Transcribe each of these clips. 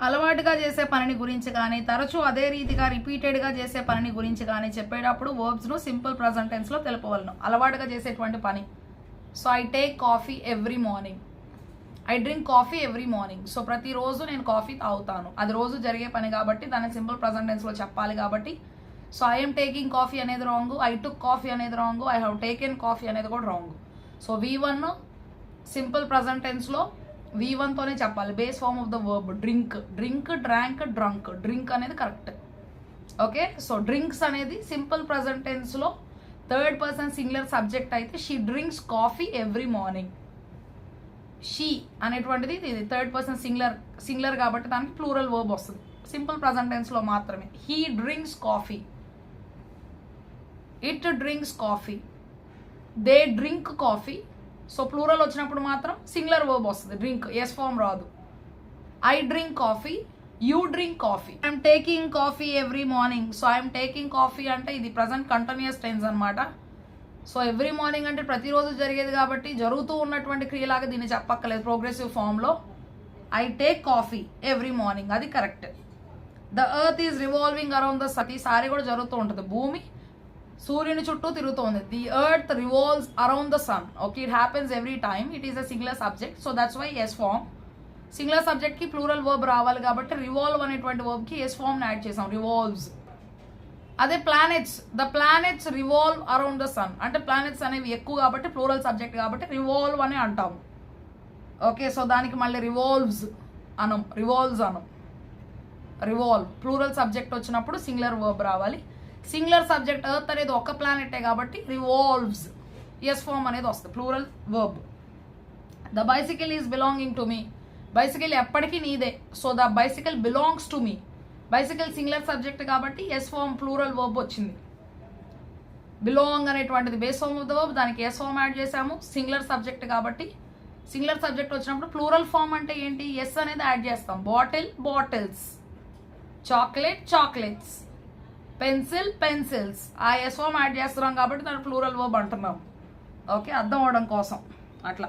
అలవాటుగా చేసే పనిని గురించి కానీ తరచూ అదే రీతిగా రిపీటెడ్గా చేసే పనిని గురించి కానీ చెప్పేటప్పుడు వర్బ్స్ను సింపుల్ ప్రజెంట్ టెన్స్లో తెలుపవలను. అలవాటుగా చేసేటువంటి పని. So I take coffee every morning, I drink coffee every morning. So ప్రతిరోజు నేను కాఫీ తాగుతాను, అది రోజు జరిగే పని కాబట్టి దాన్ని సింపుల్ ప్రజెంట్ టెన్స్లో చెప్పాలి కాబట్టి. సో ఐఎమ్ టేకింగ్ కాఫీ అనేది రాంగ్, ఐ టుక్ కాఫీ అనేది wrong, I have taken coffee అనేది కూడా wrong. So V1 simple present టెన్స్లో V1 తోనే చెప్పాలి. Base form of the verb drink, drink, drank, drunk. Drink అనేది కరెక్ట్. ఓకే, సో డ్రింక్స్ అనేది simple present టెన్స్లో third person singular subject అయితే she drinks coffee every morning. She అనేటువంటిది ఇది third person singular కాబట్టి దానికి ప్లూరల్ వర్బ్ వస్తుంది simple present టెన్స్లో మాత్రమే. He drinks coffee, it drinks coffee, they drink coffee. So plural వచ్చినప్పుడు మాత్రం సింగులర్ వర్బ్ వస్తుంది, డ్రింక్, ఎస్ ఫార్మ్ రాదు. I drink coffee, you drink coffee. I'm taking coffee every morning. So I'm taking coffee అంటే ఇది present continuous tense అనమాట. So every morning అంటే ప్రతిరోజు జరిగేది కాబట్టి జరుగుతూ ఉన్నటువంటి క్రియలాగా దీన్ని చెప్పక్కలేదు ప్రోగ్రెసివ్ ఫామ్లో. I take coffee every morning, అది correct. The earth is revolving around the sun, ఈసారి కూడా జరుగుతూ ఉంటుంది, భూమి సూర్యుని చుట్టూ తిరుగుతోంది. The earth revolves around the sun. Okay, it happens every time, it is a singular subject. So that's why S form. Singular subject కి plural verb రావాలి కాబట్టి రివాల్వ్ అనేటువంటి వర్బ్ కి ఎస్ ఫార్మ్ యాడ్ చేసాం, రివాల్వ్స్. అదే planets, the planets revolve around the sun అంటే planets అనేవి ఎక్కువ కాబట్టి ప్లూరల్ సబ్జెక్ట్ కాబట్టి రివాల్వ్ అని అంటాము. ఓకే, సో దానికి మళ్ళీ రివాల్వ్స్ అనం, రివాల్వ్స్ అనం. రివాల్వ్ ప్లూరల్ సబ్జెక్ట్ వచ్చినప్పుడు సింగులర్ వర్బ్ రావాలి. సింగులర్ సబ్జెక్ట్ ఎర్త్ అనేది ఒక ప్లానెటే కాబట్టి రివాల్వ్స్, ఎస్ ఫార్మ్ అనేది వస్తుంది, plural verb. The bicycle is belonging to me, bicycle ఎప్పటికీ నీదే. So the bicycle belongs to me, bicycle singular subject కాబట్టి ఎస్ ఫార్మ్ ప్లూరల్ వర్బ్ వచ్చింది. బిలాంగ్ అనేటువంటిది base form of the verb, దానికి S form add చేసాము. Singular subject కాబట్టి singular subject వచ్చినప్పుడు plural form అంటే ఏంటి, ఎస్ అనేది యాడ్ చేస్తాం. Bottle, bottles, chocolate, chocolates, pencil, pencils. ఆ ఎస్ ఫార్మ్ యాడ్ చేస్తున్నాం కాబట్టి దాని ప్లూరల్ వర్బ్ అంటున్నాం. ఓకే, అర్థం అవడం కోసం అట్లా.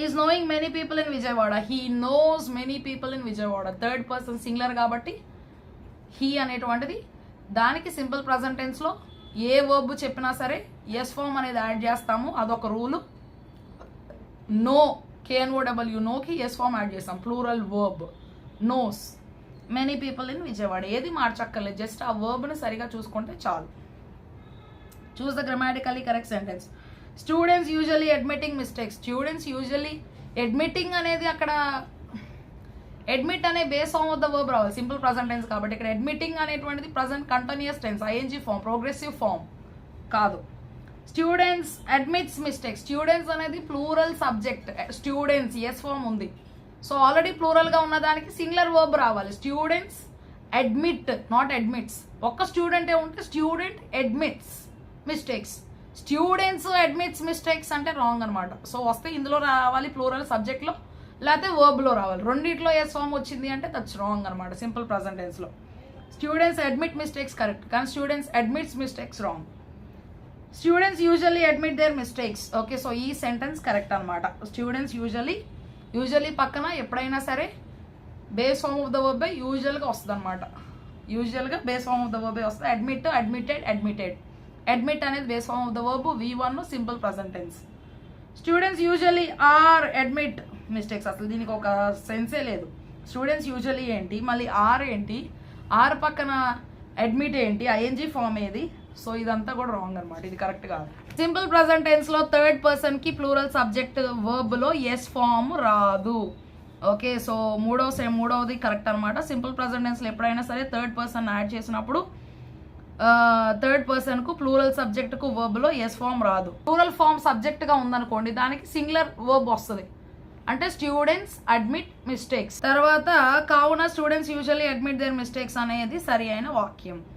Is knowing many people in Vijayawada, he knows many people in Vijayawada. Third person singular కాబట్టి హీ అనేటువంటిది దానికి సింపుల్ ప్రజెంట్ టెన్స్లో ఏ వర్బ్ చెప్పినా సరే ఎస్ ఫార్మ్ అనేది యాడ్ చేస్తాము, అదొక రూలు. నో, KNOW, నోకి ఎస్ ఫార్మ్ యాడ్ చేస్తాం, plural verb. Knows many people in Vijayawada, ఏది మార్చక్కర్లేదు, జస్ట్ ఆ వర్బ్ని సరిగా చూసుకుంటే చాలు. Choose the grammatically correct sentence. Students usually admitting mistakes. Students usually admitting అనేది అక్కడ అడ్మిట్ అనే base form of the verb రావాలి సింపుల్ ప్రజెంట్ టెన్స్ కాబట్టి. ఇక్కడ అడ్మిటింగ్ అనేటువంటిది present continuous tense, ING form, progressive form కాదు. స్టూడెంట్స్ అడ్మిట్స్ మిస్టేక్స్, స్టూడెంట్స్ అనేది plural subject, students S form ఉంది. సో ఆల్రెడీ ప్లూరల్గా ఉన్నదానికి సింగులర్ వర్బ్ రావాలి. Students admit, not admits. ఒక్క స్టూడెంటే ఉంటే student admits mistakes. Students admits mistakes అంటే రాంగ్ అనమాట. సో వస్తే ఇందులో రావాలి ప్లూరల్ సబ్జెక్ట్లో, లేకపోతే వర్బ్లో రావాలి. రెండిట్లో ఎస్ ఫార్మ్ వచ్చింది అంటే దట్స్ రాంగ్ అనమాట సింపుల్ ప్రజెంట్ టెన్స్లో. స్టూడెంట్స్ అడ్మిట్ మిస్టేక్స్ కరెక్ట్, కానీ students admits mistakes wrong. Students usually admit their mistakes. Okay, so ఈ సెంటెన్స్ కరెక్ట్ అనమాట. స్టూడెంట్స్ యూజువల్లీ పక్కన ఎప్పుడైనా సరే బేస్ ఫార్మ్ ఆఫ్ ద వర్బే యూజువల్గా వస్తుంది అనమాట. యూజువల్గా బేస్ ఫార్మ్ ఆఫ్ ద వర్బే వస్తుంది. Admit, admitted, admitted. అడ్మిట్ అనేది base form of the verb, V1 simple present tense. Students usually are admit mistakes, అసలు దీనికి ఒక సెన్సే లేదు. స్టూడెంట్స్ యూజువల్లీ ఏంటి, మళ్ళీ ఆర్ ఏంటి, ఆర్ పక్కన అడ్మిట్ ఏంటి, ING ఫార్మ్ ఏది. సో ఇదంతా కూడా రాంగ్ అనమాట, ఇది కరెక్ట్ కాదు. సింపుల్ ప్రజెంట్ టెన్స్ లో థర్డ్ పర్సన్ కి ప్లూరల్ సబ్జెక్ట్ వర్బ్ లో ఎస్ ఫార్మ్ రాదు. ఓకే, సో మూడవది కరెక్ట్ అనమాట. సింపుల్ ప్రజెంట్ టెన్స్ లో ఎప్పుడైనా సరే థర్డ్ పర్సన్ యాడ్ చేసినప్పుడు థర్డ్ పర్సన్ కు ప్లూరల్ సబ్జెక్ట్ కు వర్బ్ లో ఎస్ ఫార్మ్ రాదు. ప్లూరల్ ఫార్మ్ సబ్జెక్ట్ గా ఉందనుకోండి, దానికి సింగులర్ వర్బ్ వస్తుంది, అంటే స్టూడెంట్స్ అడ్మిట్ మిస్టేక్స్. తర్వాత కావున students usually admit their mistakes అనేది సరి అయిన వాక్యం.